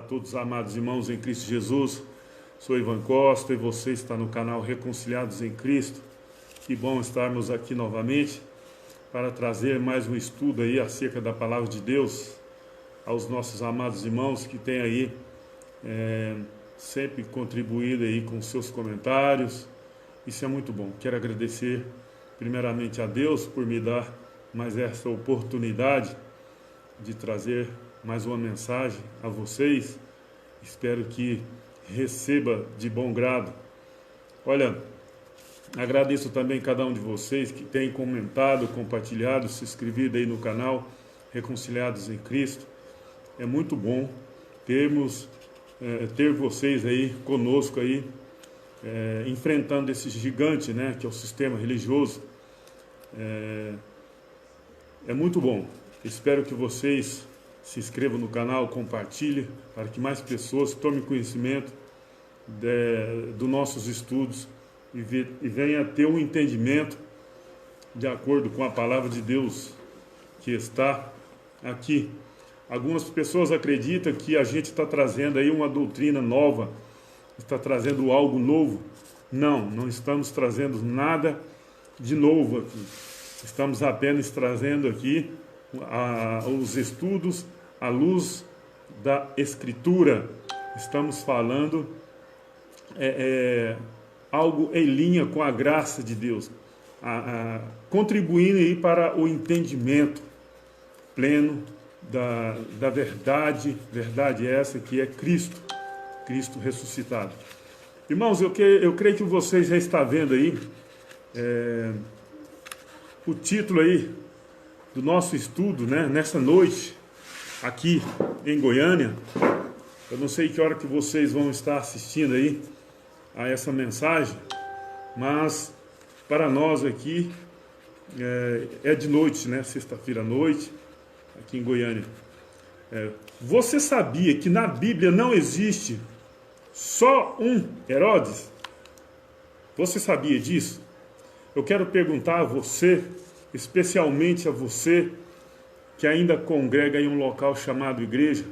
todos os amados irmãos em Cristo Jesus. Sou Ivan Costa e você está no canal Reconciliados em Cristo. Que bom estarmos aqui novamente para trazer mais um estudo aí acerca da Palavra de Deus aos nossos amados irmãos que têm aí sempre contribuído aí com seus comentários. Isso é muito bom. Quero agradecer primeiramente a Deus por me dar mais essa oportunidade de trazer mais uma mensagem a vocês. Espero que receba de bom grado. Olha, agradeço também cada um de vocês que tem comentado, compartilhado, se inscrevido aí no canal Reconciliados em Cristo. É muito bom ter vocês aí conosco aí, enfrentando esse gigante, né, que é o sistema religioso. É muito bom. Espero que vocês se inscrevam no canal, compartilhem, para que mais pessoas tomem conhecimento dos nossos estudos e venham a ter um entendimento de acordo com a palavra de Deus que está aqui. Algumas pessoas acreditam que a gente está trazendo aí uma doutrina nova, está trazendo algo novo. Não estamos trazendo nada de novo aqui. Estamos apenas trazendo aqui os estudos à luz da Escritura. Estamos falando algo em linha com a graça de Deus, contribuindo aí para o entendimento pleno da verdade essa que é Cristo ressuscitado. Irmãos, eu creio que vocês já estão vendo aí o título aí do nosso estudo, né, nessa noite, aqui em Goiânia. Eu não sei que hora que vocês vão estar assistindo aí a essa mensagem, mas para nós aqui é de noite, né, sexta-feira à noite, aqui em Goiânia. Você sabia que na Bíblia não existe só um Herodes? Você sabia disso? Eu quero perguntar a você, especialmente a você que ainda congrega em um local chamado igreja,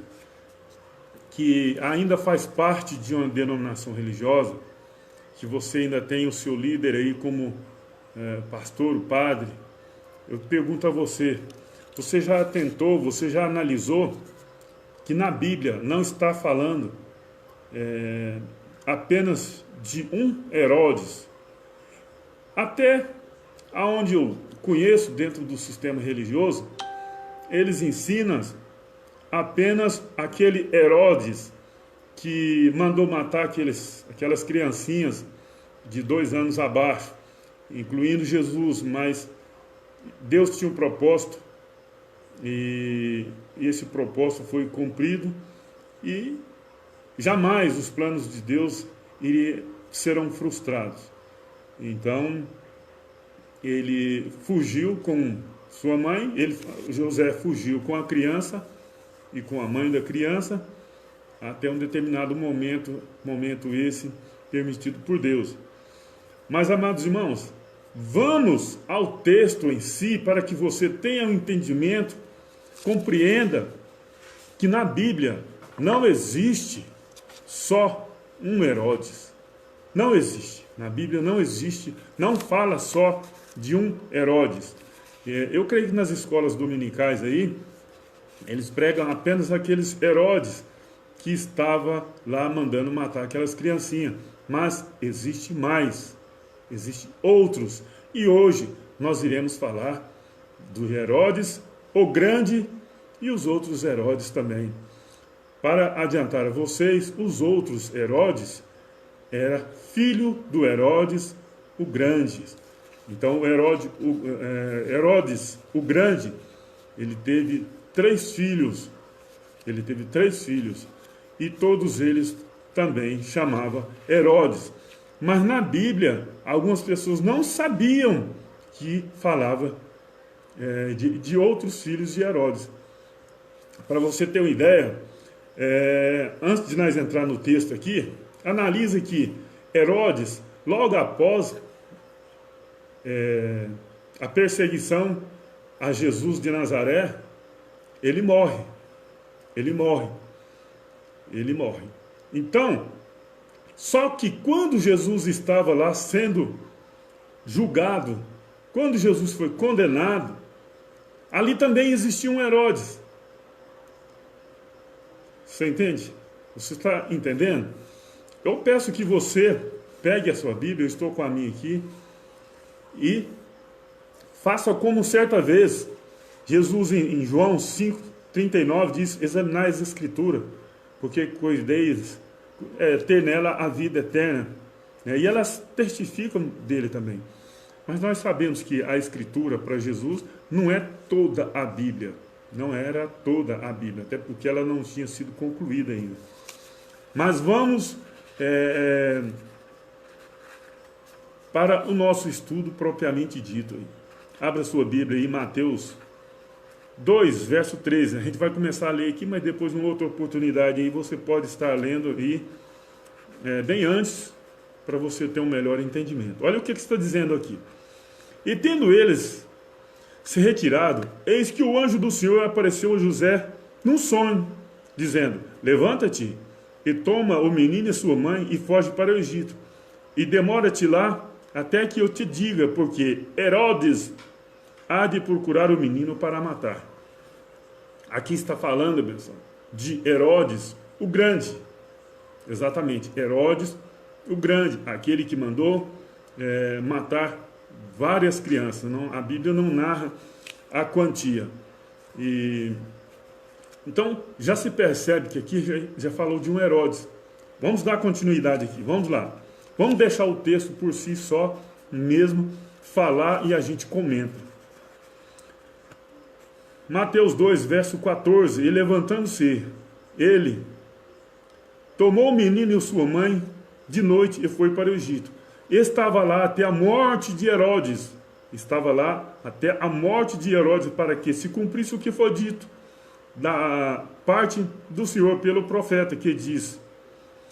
que ainda faz parte de uma denominação religiosa, que você ainda tem o seu líder aí como pastor, o padre. Eu pergunto a você, você já tentou, você já analisou que na Bíblia não está falando apenas de um Herodes? Até aonde eu conheço dentro do sistema religioso, eles ensinam apenas aquele Herodes que mandou matar aquelas criancinhas de 2 anos abaixo, incluindo Jesus, mas Deus tinha um propósito e esse propósito foi cumprido e jamais os planos de Deus serão frustrados. Então, ele fugiu com sua mãe, José fugiu com a criança e com a mãe da criança, até um determinado momento esse permitido por Deus. Mas, amados irmãos, vamos ao texto em si, para que você tenha um entendimento, compreenda que na Bíblia não existe só um Herodes. Não existe. Na Bíblia não existe, não fala só de um Herodes. Eu creio que nas escolas dominicais aí, eles pregam apenas aqueles Herodes que estava lá mandando matar aquelas criancinhas. Mas existe mais, existem outros. E hoje nós iremos falar do Herodes, o Grande, e os outros Herodes também. Para adiantar a vocês, os outros Herodes era filho do Herodes, o Grande. Então, Herodes, o Grande, ele teve 3 filhos. Ele teve 3 filhos. E todos eles também chamavam Herodes. Mas na Bíblia, algumas pessoas não sabiam que falava de outros filhos de Herodes. Para você ter uma ideia, antes de nós entrar no texto aqui, analisa que Herodes, logo após a perseguição a Jesus de Nazaré, ele morre. ele morre. Então, só que quando Jesus estava lá sendo julgado, quando Jesus foi condenado, ali também existia um Herodes. Você entende? Você está entendendo? Eu peço que você pegue a sua Bíblia, eu estou com a minha aqui, e faça como certa vez, Jesus em João 5,39 diz, examinai as Escrituras, porque cuideis ter nela a vida eterna. E elas testificam dele também. Mas nós sabemos que a Escritura para Jesus não é toda a Bíblia. Não era toda a Bíblia, até porque ela não tinha sido concluída ainda. Mas vamos para o nosso estudo propriamente dito. Abra sua Bíblia aí, Mateus 2, verso 13. A gente vai começar a ler aqui, mas depois, numa outra oportunidade, aí você pode estar lendo aí bem antes, para você ter um melhor entendimento. Olha o que está dizendo aqui. E tendo eles se retirado, eis que o anjo do Senhor apareceu a José num sonho, dizendo, levanta-te e toma o menino e sua mãe e foge para o Egito. E demora-te lá até que eu te diga, porque Herodes há de procurar o menino para matar. Aqui está falando, pessoal, de Herodes o Grande. Exatamente, Herodes o Grande, aquele que mandou matar várias crianças. Não, a Bíblia não narra a quantia. Então, já se percebe que aqui já falou de um Herodes. Vamos dar continuidade aqui, vamos lá. Vamos deixar o texto por si só mesmo falar e a gente comenta. Mateus 2, verso 14. E levantando-se, ele tomou o menino e sua mãe de noite e foi para o Egito. Estava lá até a morte de Herodes. Estava lá até a morte de Herodes, para que se cumprisse o que foi dito da parte do Senhor pelo profeta, que diz,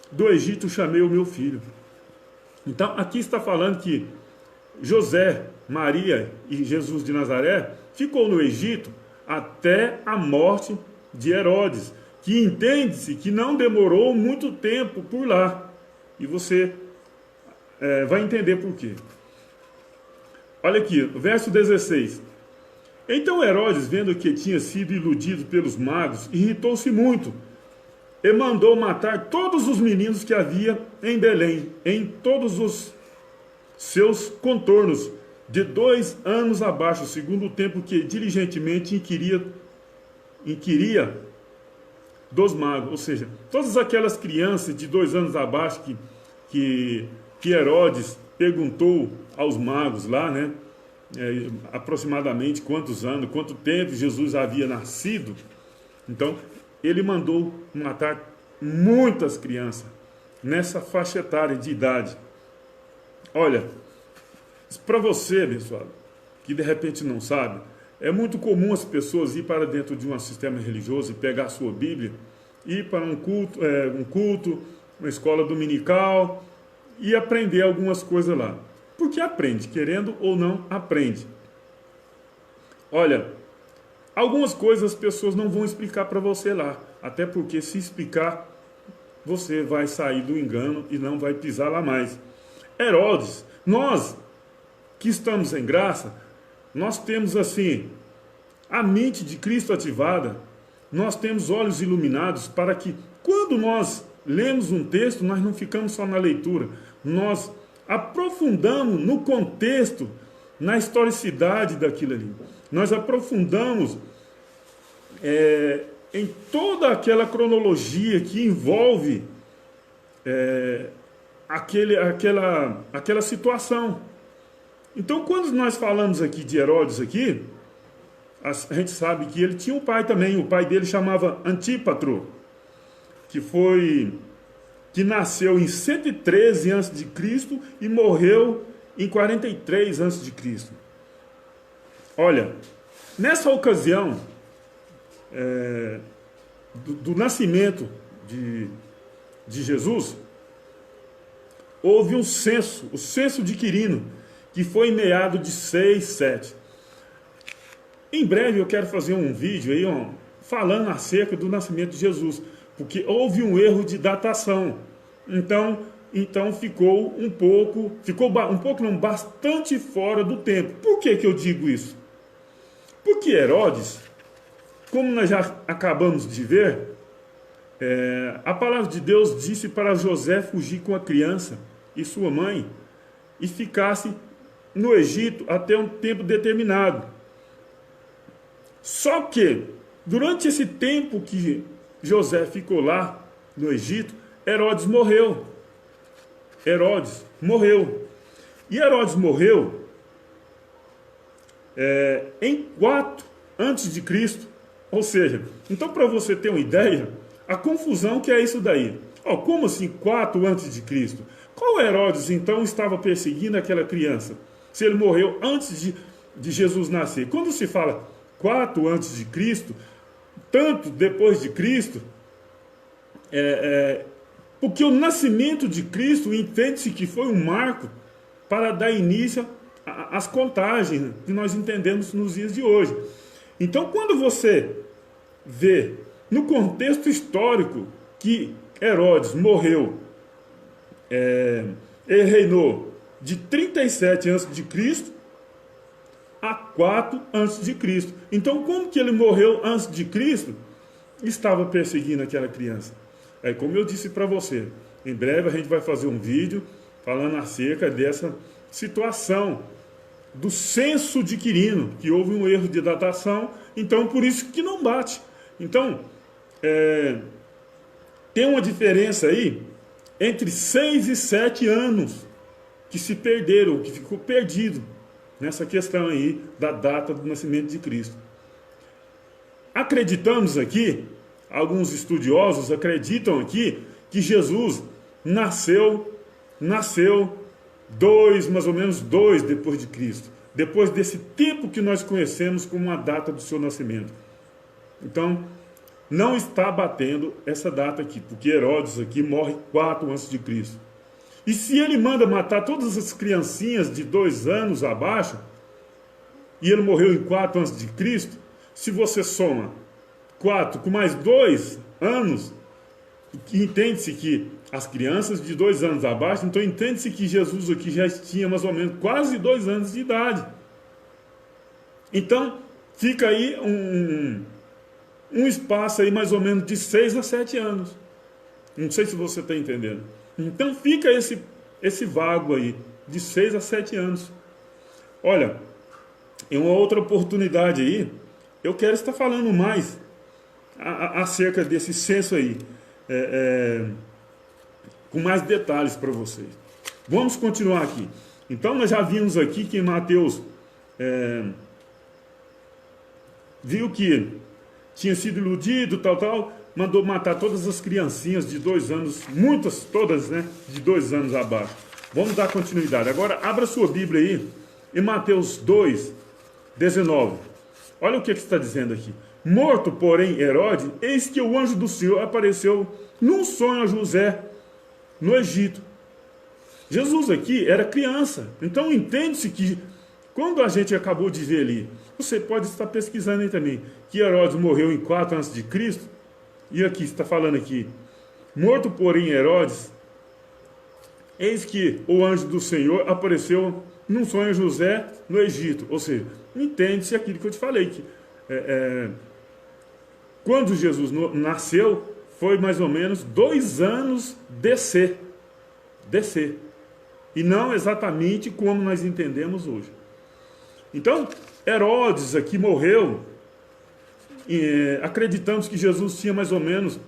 do Egito chamei o meu filho. Então, aqui está falando que José, Maria e Jesus de Nazaré ficou no Egito até a morte de Herodes, que entende-se que não demorou muito tempo por lá. E você vai entender por quê. Olha aqui, verso 16. Então Herodes, vendo que tinha sido iludido pelos magos, irritou-se muito e mandou matar todos os meninos que havia em Belém, em todos os seus contornos, de 2 anos abaixo, segundo o tempo que diligentemente inquiria dos magos. Ou seja, todas aquelas crianças de 2 anos abaixo que Herodes perguntou aos magos lá, né? Aproximadamente quantos anos, quanto tempo Jesus havia nascido. Então, ele mandou matar muitas crianças nessa faixa etária de idade. Olha, para você, abençoado, que de repente não sabe, é muito comum as pessoas ir para dentro de um sistema religioso e pegar a sua Bíblia, ir para um culto, uma escola dominical e aprender algumas coisas lá. Porque aprende, querendo ou não, aprende. Olha, algumas coisas as pessoas não vão explicar para você lá, até porque se explicar, você vai sair do engano e não vai pisar lá mais. Herodes, nós que estamos em graça, nós temos assim, a mente de Cristo ativada, nós temos olhos iluminados para que quando nós lemos um texto, nós não ficamos só na leitura, nós aprofundamos no contexto, na historicidade daquilo ali. Nós aprofundamos em toda aquela cronologia que envolve aquela situação. Então, quando nós falamos aqui de Herodes aqui, a gente sabe que ele tinha um pai também. O pai dele chamava Antípatro, que nasceu em 113 a.C. e morreu em 43 a.C. Olha, nessa ocasião do nascimento de Jesus, houve um censo, o censo de Quirino, que foi em meados de 6, 7. Em breve eu quero fazer um vídeo aí, falando acerca do nascimento de Jesus, porque houve um erro de datação. Então ficou um pouco não, bastante fora do tempo. Por que eu digo isso? Porque Herodes, como nós já acabamos de ver, a palavra de Deus disse para José fugir com a criança e sua mãe e ficasse no Egito até um tempo determinado. Só que, durante esse tempo que José ficou lá no Egito, Herodes morreu. Herodes morreu. E Herodes morreu em 4 antes de Cristo. Ou seja, então para você ter uma ideia, a confusão que é isso daí. Como assim 4 antes de Cristo? Qual Herodes então estava perseguindo aquela criança? Se ele morreu antes de Jesus nascer. Quando se fala 4 antes de Cristo, tanto depois de Cristo, porque o nascimento de Cristo entende-se que foi um marco para dar início às contagens que nós entendemos nos dias de hoje. Então, quando você vê no contexto histórico que Herodes morreu, ele reinou de 37 a.C. a 4 a.C. Então, como que ele morreu antes de Cristo? Estava perseguindo aquela criança. Como eu disse para você, em breve a gente vai fazer um vídeo falando acerca dessa situação do censo de Quirino, que houve um erro de datação, então por isso que não bate. Então, tem uma diferença aí entre 6 e 7 anos que se perderam, que ficou perdido nessa questão aí da data do nascimento de Cristo. Acreditamos aqui, alguns estudiosos acreditam aqui que Jesus nasceu mais ou menos 2 depois de Cristo, depois desse tempo que nós conhecemos como a data do seu nascimento. Então, não está batendo essa data aqui, porque Herodes aqui morre 4 antes de Cristo. E se ele manda matar todas as criancinhas de 2 anos abaixo, e ele morreu em 4 antes de Cristo, se você soma 4 com mais 2 anos, entende-se que as crianças de 2 anos abaixo, então entende-se que Jesus aqui já tinha mais ou menos quase 2 anos de idade. Então, fica aí um espaço aí mais ou menos de 6 a 7 anos. Não sei se você está entendendo. Então fica esse vago aí, de 6 a 7 anos. Olha, em uma outra oportunidade aí, eu quero estar falando mais acerca desse censo aí, com mais detalhes para vocês. Vamos continuar aqui. Então nós já vimos aqui que Mateus viu que tinha sido iludido, mandou matar todas as criancinhas de 2 anos, todas, né, de 2 anos abaixo. Vamos dar continuidade. Agora, abra sua Bíblia aí, em Mateus 2, 19. Olha o que está dizendo aqui. Morto, porém, Herodes, eis que o anjo do Senhor apareceu num sonho a José, no Egito. Jesus aqui era criança. Então, entende-se que, quando a gente acabou de ver ali, você pode estar pesquisando aí também, que Herodes morreu em 4 a.C., e aqui está falando aqui, morto porém Herodes, eis que o anjo do Senhor apareceu num sonho a José no Egito. Ou seja, entende-se aquilo que eu te falei, que quando Jesus nasceu, foi mais ou menos 2 anos descer, e não exatamente como nós entendemos hoje. Então, Herodes aqui morreu, acreditamos que Jesus tinha mais ou menos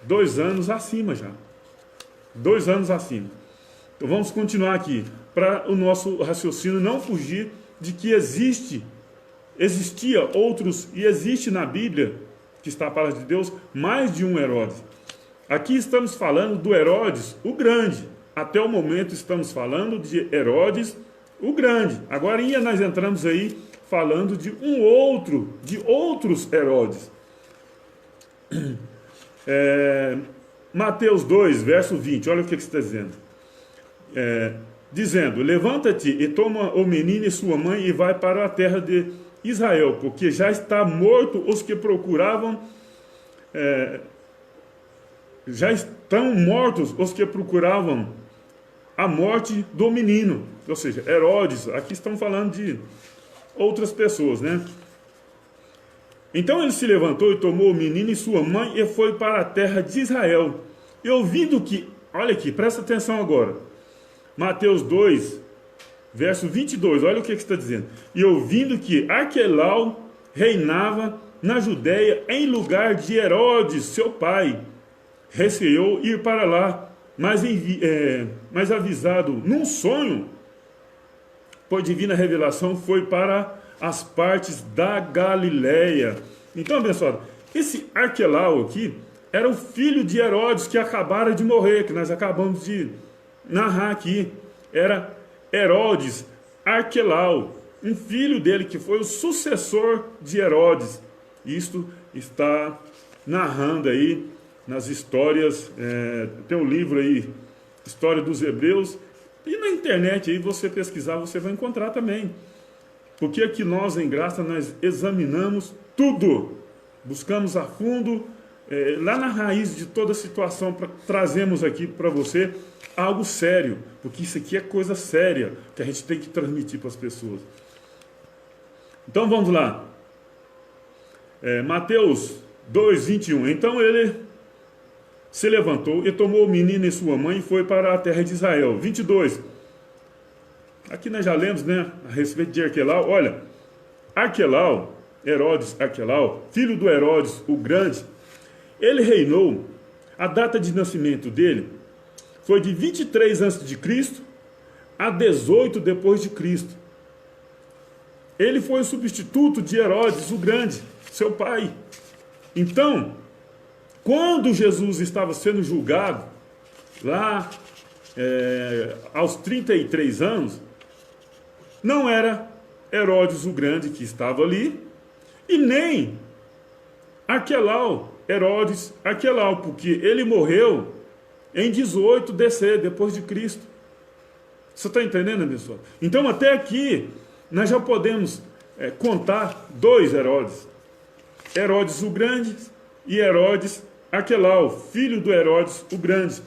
2 anos acima já. 2 anos acima. Então vamos continuar aqui, para o nosso raciocínio não fugir de que existia outros, e existe na Bíblia, que está a palavra de Deus, mais de um Herodes. Aqui estamos falando do Herodes o Grande. Até o momento estamos falando de Herodes o Grande. Agora nós entramos aí falando de outros Herodes. Mateus 2, verso 20, olha o que está dizendo. Dizendo, levanta-te e toma o menino e sua mãe e vai para a terra de Israel, porque já está morto os que procuravam já estão mortos os que procuravam a morte do menino. Ou seja, Herodes, aqui estão falando de outras pessoas, né? Então ele se levantou e tomou o menino e sua mãe e foi para a terra de Israel. E ouvindo que, olha aqui, presta atenção agora. Mateus 2, verso 22, olha o que está dizendo. E ouvindo que Arquelau reinava na Judéia em lugar de Herodes, seu pai, receou ir para lá, mas avisado num sonho, por divina revelação, foi para as partes da Galileia. Então, abençoado, esse Arquelau aqui era o filho de Herodes que acabara de morrer, que nós acabamos de narrar aqui. Era Herodes Arquelau, um filho dele que foi o sucessor de Herodes. Isto está narrando aí nas histórias, tem um livro aí, História dos Hebreus, e na internet aí você pesquisar, você vai encontrar também. Porque aqui nós, em Graça, nós examinamos tudo, buscamos a fundo, lá na raiz de toda a situação, trazemos aqui para você algo sério, porque isso aqui é coisa séria, que a gente tem que transmitir para as pessoas. Então vamos lá. Mateus 2, 21. Então ele se levantou e tomou o menino e sua mãe e foi para a terra de Israel. 22. Aqui nós já lemos, né, a respeito de Arquelau. Olha, Arquelau, Herodes Arquelau, filho do Herodes o Grande, ele reinou, a data de nascimento dele foi de 23 a.C. a 18 depois de Cristo. Ele foi o substituto de Herodes o Grande, seu pai. Então, quando Jesus estava sendo julgado, lá aos 33 anos, não era Herodes o Grande que estava ali, e nem Herodes Arquelau, porque ele morreu em 18 DC, depois de Cristo. Você está entendendo, pessoal? Então, até aqui, nós já podemos contar dois Herodes. Herodes o Grande e Herodes Arquelau, filho do Herodes o Grande.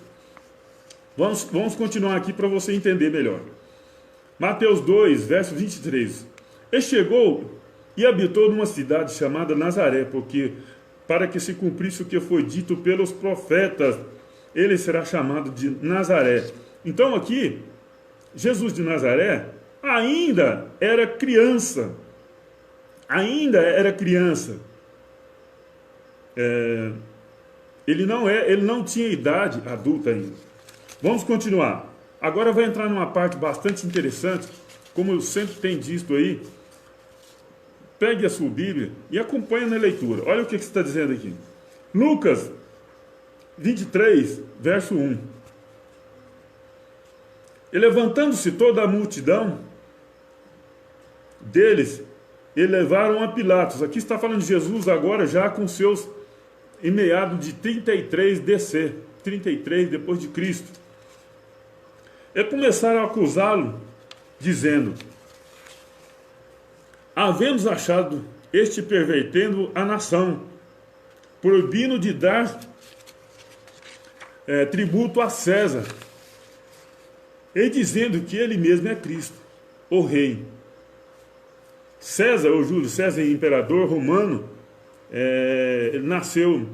Vamos continuar aqui para você entender melhor. Mateus 2, verso 23. E chegou e habitou numa cidade chamada Nazaré, para que se cumprisse o que foi dito pelos profetas, ele será chamado de Nazaré. Então aqui, Jesus de Nazaré ainda era criança. Ainda era criança. Ele não tinha idade adulta ainda. Vamos continuar. Agora vai entrar numa parte bastante interessante, como eu sempre tenho dito aí. Pegue a sua Bíblia e acompanhe na leitura. Olha o que está dizendo aqui. Lucas 23, verso 1. E levantando-se toda a multidão deles, e levaram a Pilatos. Aqui está falando de Jesus agora já com seus em meado de 33 DC, 33 depois de Cristo. E começaram a acusá-lo, dizendo: havemos achado este pervertendo a nação, proibindo de dar tributo a César, e dizendo que ele mesmo é Cristo, o rei. César, ou Júlio César, imperador romano, ele nasceu,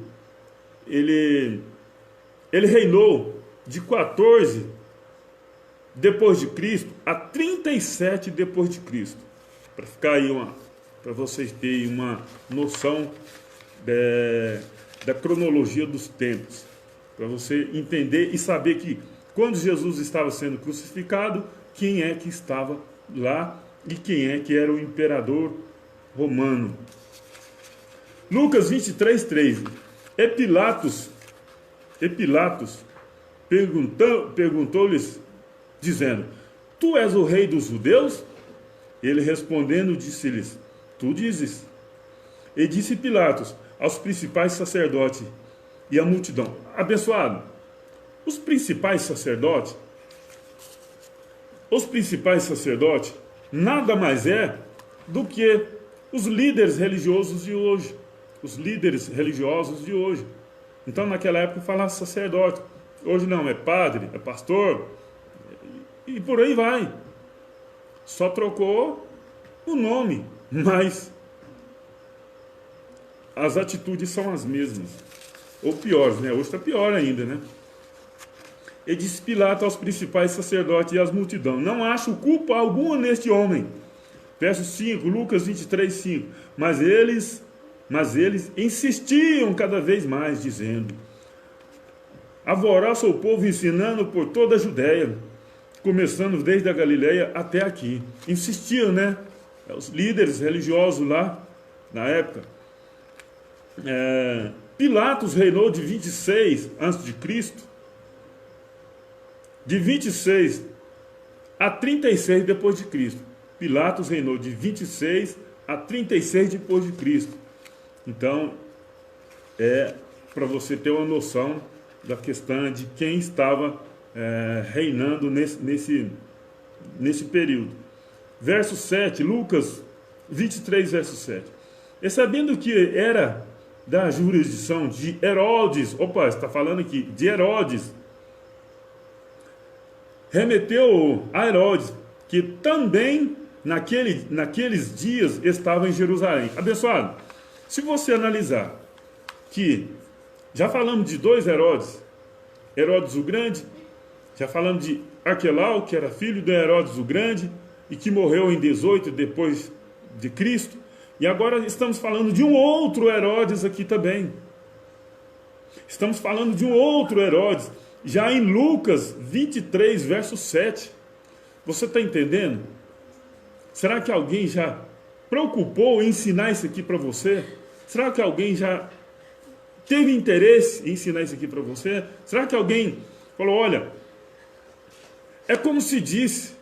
ele reinou de 14 depois de Cristo a 37 depois de Cristo. Para ficar aí para vocês terem uma noção da cronologia dos tempos, para você entender e saber que quando Jesus estava sendo crucificado, quem é que estava lá e quem é que era o imperador romano. Lucas 23, 3. E Pilatos perguntou-lhes, dizendo: tu és o rei dos judeus? Ele respondendo disse-lhes: tu dizes. E disse Pilatos aos principais sacerdotes e à multidão: abençoado, os principais sacerdotes nada mais é do que os líderes religiosos de hoje. Os líderes religiosos de hoje. Então, naquela época, falava sacerdote. Hoje não, é padre, é pastor, e por aí vai. Só trocou o nome, mas as atitudes são as mesmas. Ou piores, né? Hoje está pior ainda, né? E disse Pilato aos principais sacerdotes e às multidões: não acho culpa alguma neste homem. Verso 5, Lucas 23, 5. Mas eles insistiam cada vez mais, dizendo: alvoroça o povo ensinando por toda a Judéia, começando desde a Galileia até aqui. Insistiam, né? Os líderes religiosos lá, na época. Pilatos reinou de 26 a.C., de 26 a 36 depois de Cristo. Pilatos reinou de 26 a 36 depois de Cristo. Então, para você ter uma noção da questão de quem estava reinando nesse período. Verso 7, Lucas 23, verso 7. E sabendo que era da jurisdição de Herodes, opa, está falando aqui de Herodes, remeteu a Herodes, que também naqueles dias estava em Jerusalém. Abençoado, se você analisar que já falamos de dois Herodes, Herodes o Grande, já falamos de Arquelau, que era filho de Herodes o Grande e que morreu em 18 depois de Cristo, e agora estamos falando de um outro Herodes aqui também. Estamos falando de um outro Herodes, já em Lucas 23, verso 7. Você está entendendo? Será que alguém já preocupou em ensinar isso aqui para você? Será que alguém já teve interesse em ensinar isso aqui para você? Será que alguém falou, olha, é como se diz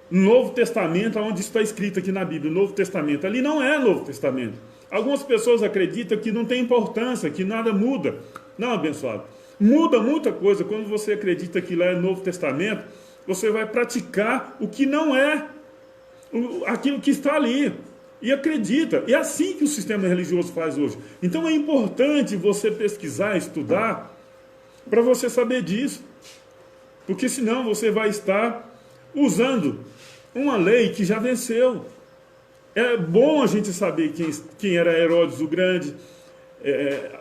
no Novo Testamento, onde está escrito aqui na Bíblia, Novo Testamento, ali não é Novo Testamento. Algumas pessoas acreditam que não tem importância, que nada muda. Não, abençoado. Muda muita coisa. Quando você acredita que lá é Novo Testamento, você vai praticar o que não é aquilo que está ali. E acredita. É assim que o sistema religioso faz hoje. Então é importante você pesquisar, estudar, para você saber disso. Porque senão você vai estar usando uma lei que já venceu. É bom a gente saber quem era Herodes o Grande,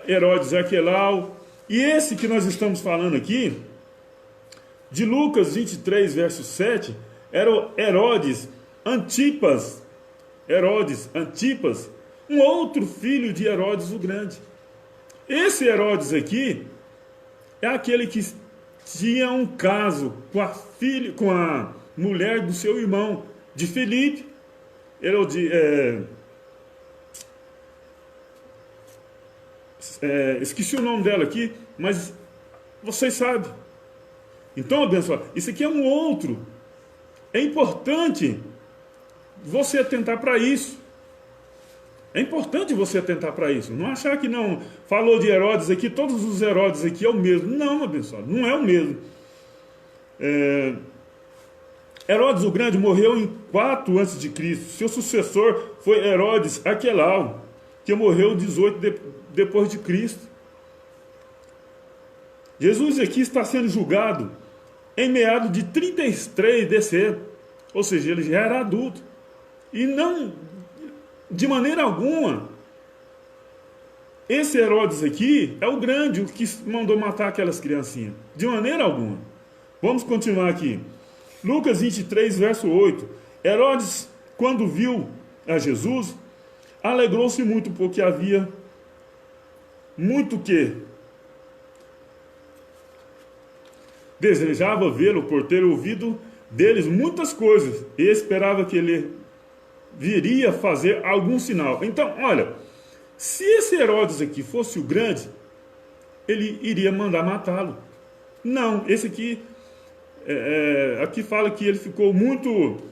Herodes Arquelau. E esse que nós estamos falando aqui, de Lucas 23, verso 7, era o Herodes Antipas, um outro filho de Herodes o Grande. Esse Herodes aqui é aquele que tinha um caso com a mulher do seu irmão, de Filipe. Esqueci o nome dela aqui, mas vocês sabem. Então, abençoado, isso aqui é um outro. É importante você atentar para isso. É importante você atentar para isso. Não achar que não, falou de Herodes aqui, todos os Herodes aqui é o mesmo. Não, abençoado, não é o mesmo. Herodes o Grande morreu em 4 a.C. Seu sucessor foi Herodes Arquelau, que morreu 18 depois de Cristo. Jesus aqui está sendo julgado em meados de 33 DC, ou seja, ele já era adulto. E não, de maneira alguma, esse Herodes aqui é o grande, o que mandou matar aquelas criancinhas. De maneira alguma. Vamos continuar aqui. Lucas 23, verso 8. Herodes, quando viu a Jesus, alegrou-se muito, porque havia muito que desejava vê-lo, por ter ouvido deles muitas coisas, e esperava que ele viria fazer algum sinal. Então, olha, se esse Herodes aqui fosse o grande, ele iria mandar matá-lo. Não, esse aqui, aqui fala que ele ficou muito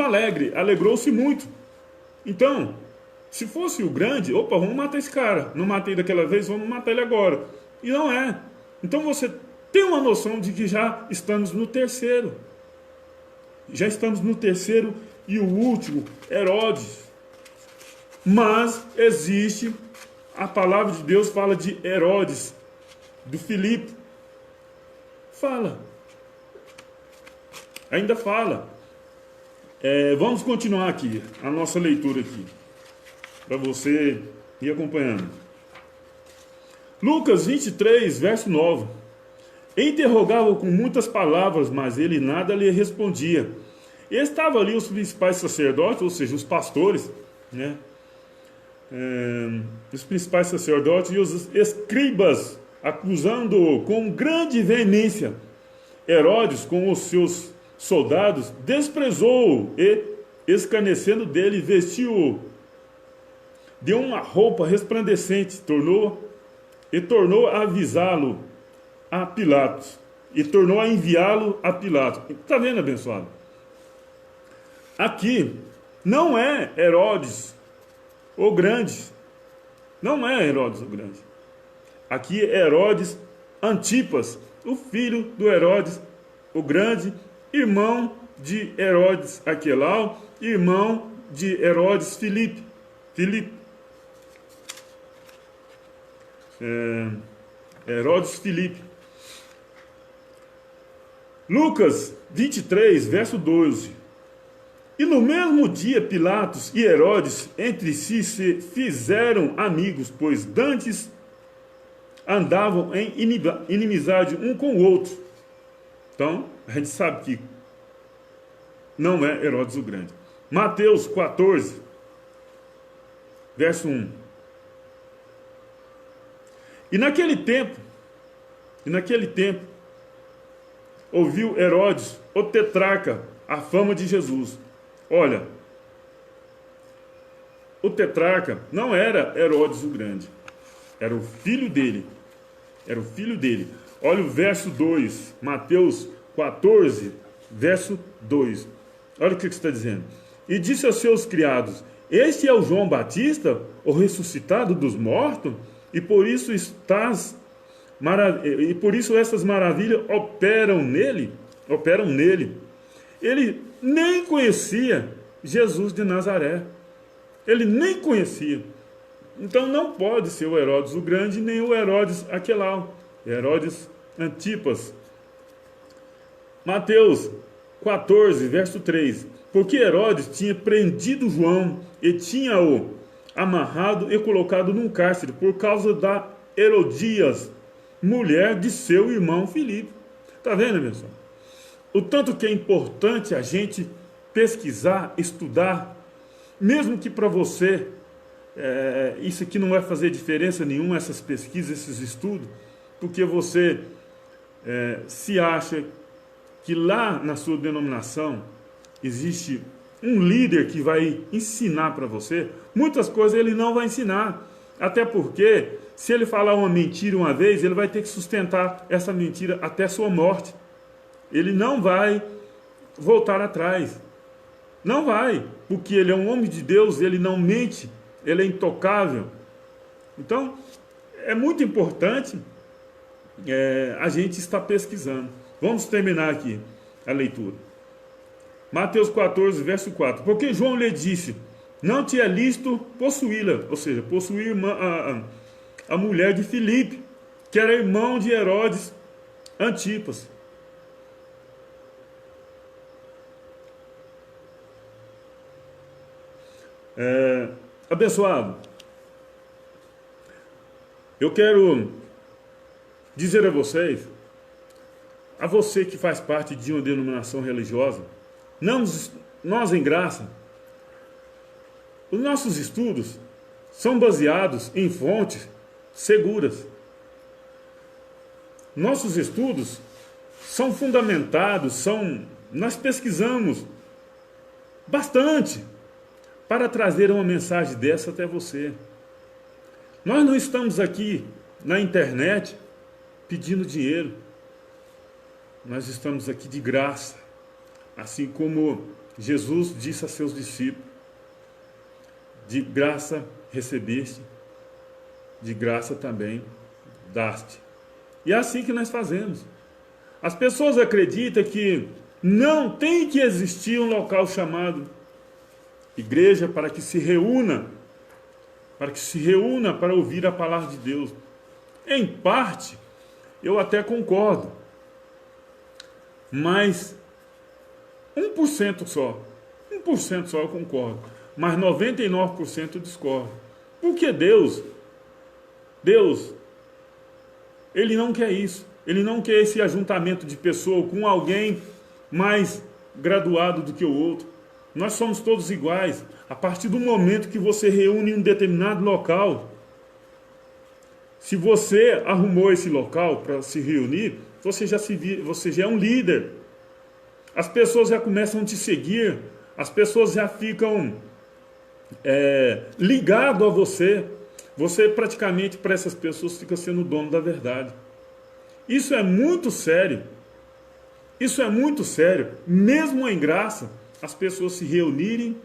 alegre, alegrou-se muito. Então, se fosse o grande, opa, vamos matar esse cara. Não matei daquela vez, vamos matar ele agora. E não é. Então você tem uma noção de que já estamos no terceiro. Já estamos no terceiro e o último, Herodes. Mas existe, a palavra de Deus fala de Herodes, do Filipe. Fala. Ainda fala. Vamos continuar aqui, a nossa leitura aqui, para você ir acompanhando. Lucas 23, verso 9. Interrogava com muitas palavras, mas ele nada lhe respondia. E estavam ali os principais sacerdotes, ou seja, os pastores, né? Os principais sacerdotes e os escribas, acusando-o com grande veemência. Herodes, com os seus soldados, desprezou-o e, escarnecendo dele, vestiu-o de uma roupa resplandecente, tornou a avisá-lo a Pilatos, e tornou a enviá-lo a Pilatos. Está vendo, abençoado? Aqui não é Herodes o Grande, não é Herodes o Grande. Aqui é Herodes Antipas, o filho do Herodes o Grande, irmão de Herodes Aquelau, irmão de Herodes Filipe. Herodes Filipe. Lucas 23, verso 12. E no mesmo dia Pilatos e Herodes entre si se fizeram amigos, pois dantes andavam em inimizade um com o outro. Então, a gente sabe que não é Herodes o Grande. Mateus 14, verso 1. E naquele tempo, ouviu Herodes, o tetrarca, a fama de Jesus. Olha, o tetrarca não era Herodes o Grande, era o filho dele. Olha o verso 2, Mateus 14, verso 2. Olha o que está dizendo. E disse aos seus criados: este é o João Batista, o ressuscitado dos mortos, e por isso essas maravilhas operam nele. Ele nem conhecia Jesus de Nazaré. Ele nem conhecia. Então não pode ser o Herodes o Grande, nem o Herodes Aquelau. Herodes Antipas. Mateus 14, verso 3. Porque Herodes tinha prendido João e tinha-o amarrado e colocado num cárcere por causa da Herodias, mulher de seu irmão Filipe. Está vendo, pessoal? O tanto que é importante a gente pesquisar, estudar, mesmo que para você isso aqui não vai fazer diferença nenhuma, essas pesquisas, esses estudos, porque você se acha que lá na sua denominação existe um líder que vai ensinar para você, muitas coisas ele não vai ensinar. Até porque, se ele falar uma mentira uma vez, ele vai ter que sustentar essa mentira até sua morte. Ele não vai voltar atrás. Não vai, porque ele é um homem de Deus, ele não mente, ele é intocável. Então, é muito importante a gente estar pesquisando. Vamos terminar aqui a leitura. Mateus 14, verso 4. Porque João lhe disse: não te é lícito possuí-la, ou seja, possuir a mulher de Filipe, que era irmão de Herodes Antipas. Abençoado, eu quero dizer a vocês, a você que faz parte de uma denominação religiosa, nós em Graça, os nossos estudos são baseados em fontes seguras. Nossos estudos são fundamentados, nós pesquisamos bastante para trazer uma mensagem dessa até você. Nós não estamos aqui na internet pedindo dinheiro. Nós estamos aqui de graça, assim como Jesus disse a seus discípulos: de graça recebeste, de graça também daste. E é assim que nós fazemos. As pessoas acreditam que não tem que existir um local chamado igreja para que se reúna para que se reúna para ouvir a palavra de Deus. Em parte, eu até concordo, mas 1% só, 1% só eu concordo, mas 99% eu discordo. Porque Deus, Ele não quer isso. Ele não quer esse ajuntamento de pessoas com alguém mais graduado do que o outro. Nós somos todos iguais. A partir do momento que você reúne em um determinado local, se você arrumou esse local para se reunir, você já é um líder. As pessoas já começam a te seguir, as pessoas já ficam ligadas a você. Você praticamente, para essas pessoas, fica sendo o dono da verdade. Isso é muito sério. Isso é muito sério. Mesmo em graça, as pessoas se reunirem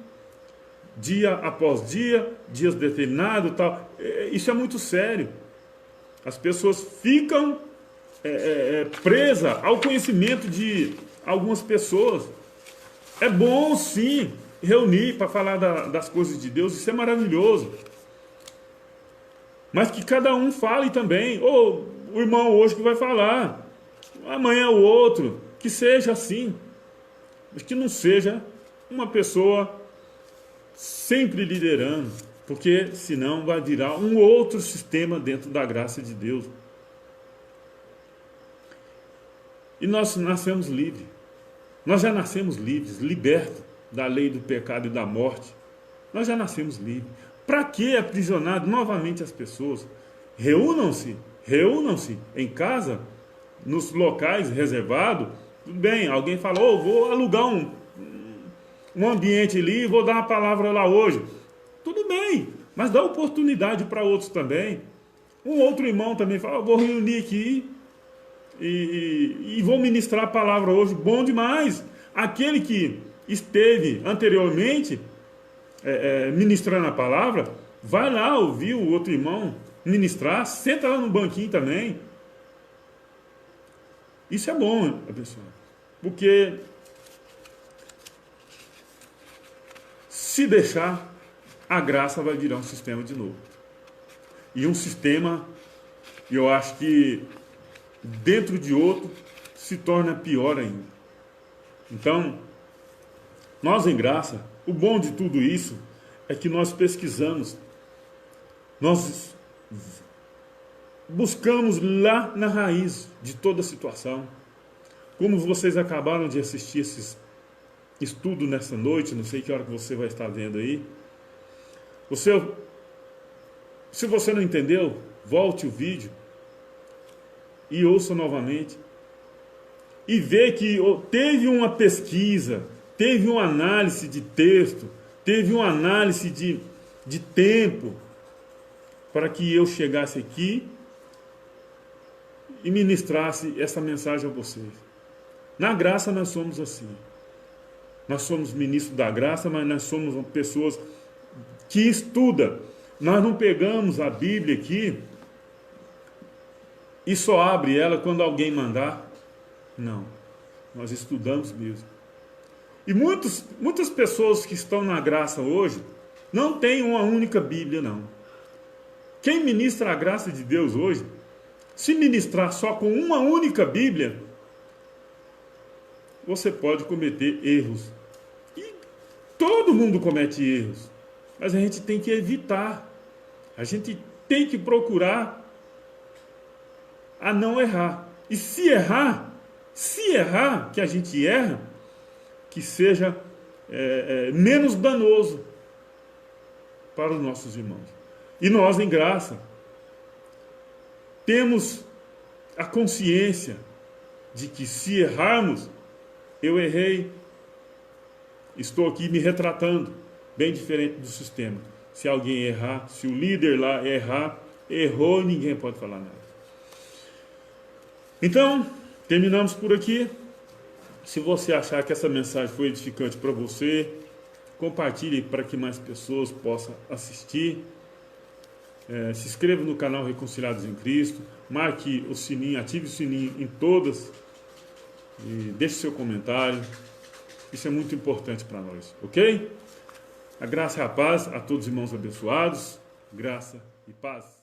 dia após dia, dias determinados, tal. Isso é muito sério. As pessoas ficam presas ao conhecimento de algumas pessoas. É bom, sim, reunir para falar das coisas de Deus. Isso é maravilhoso. Mas que cada um fale também. Ou o irmão hoje que vai falar, amanhã o outro. Que seja assim. Mas que não seja uma pessoa sempre liderando. Porque senão vai virar um outro sistema dentro da graça de Deus. E nós nascemos livres. Nós já nascemos livres, libertos da lei do pecado e da morte. Nós já nascemos livres. Para que aprisionar novamente as pessoas? Reúnam-se em casa, nos locais reservados. Tudo bem, alguém falou, vou alugar um ambiente ali, vou dar uma palavra lá hoje. Tudo bem, mas dá oportunidade para outros também. Um outro irmão também fala, vou reunir aqui e vou ministrar a palavra hoje. Bom demais. Aquele que esteve anteriormente ministrando a palavra, vai lá ouvir o outro irmão ministrar, senta lá no banquinho também. Isso é bom, pessoal, porque se deixar, a graça vai virar um sistema de novo. E um sistema, eu acho que dentro de outro, se torna pior ainda. Então, nós em graça, o bom de tudo isso é que nós pesquisamos, nós buscamos lá na raiz de toda a situação. Como vocês acabaram de assistir esses estudos nessa noite, não sei que hora que você vai estar vendo aí. Se você não entendeu, volte o vídeo e ouça novamente. E vê que teve uma pesquisa, teve uma análise de texto, teve uma análise de tempo para que eu chegasse aqui e ministrasse essa mensagem a vocês. Na graça nós somos assim. Nós somos ministros da graça, mas nós somos pessoas que estudam. Nós não pegamos a Bíblia aqui e só abre ela quando alguém mandar. Não. Nós estudamos mesmo. E muitas pessoas que estão na graça hoje não têm uma única Bíblia, não. Quem ministra a graça de Deus hoje, se ministrar só com uma única Bíblia, você pode cometer erros. E todo mundo comete erros. Mas a gente tem que evitar. A gente tem que procurar a não errar. E se errar, que a gente erra, que seja menos danoso para os nossos irmãos. E nós, em graça, temos a consciência de que se errarmos, eu errei, estou aqui me retratando, bem diferente do sistema. Se alguém errar, se o líder lá errar, errou, ninguém pode falar nada. Então, terminamos por aqui. Se você achar que essa mensagem foi edificante para você, compartilhe para que mais pessoas possam assistir. Se inscreva no canal Reconciliados em Cristo, marque o sininho, ative o sininho em todas e deixe seu comentário. Isso é muito importante para nós, ok? A graça e a paz a todos os irmãos abençoados graça e paz.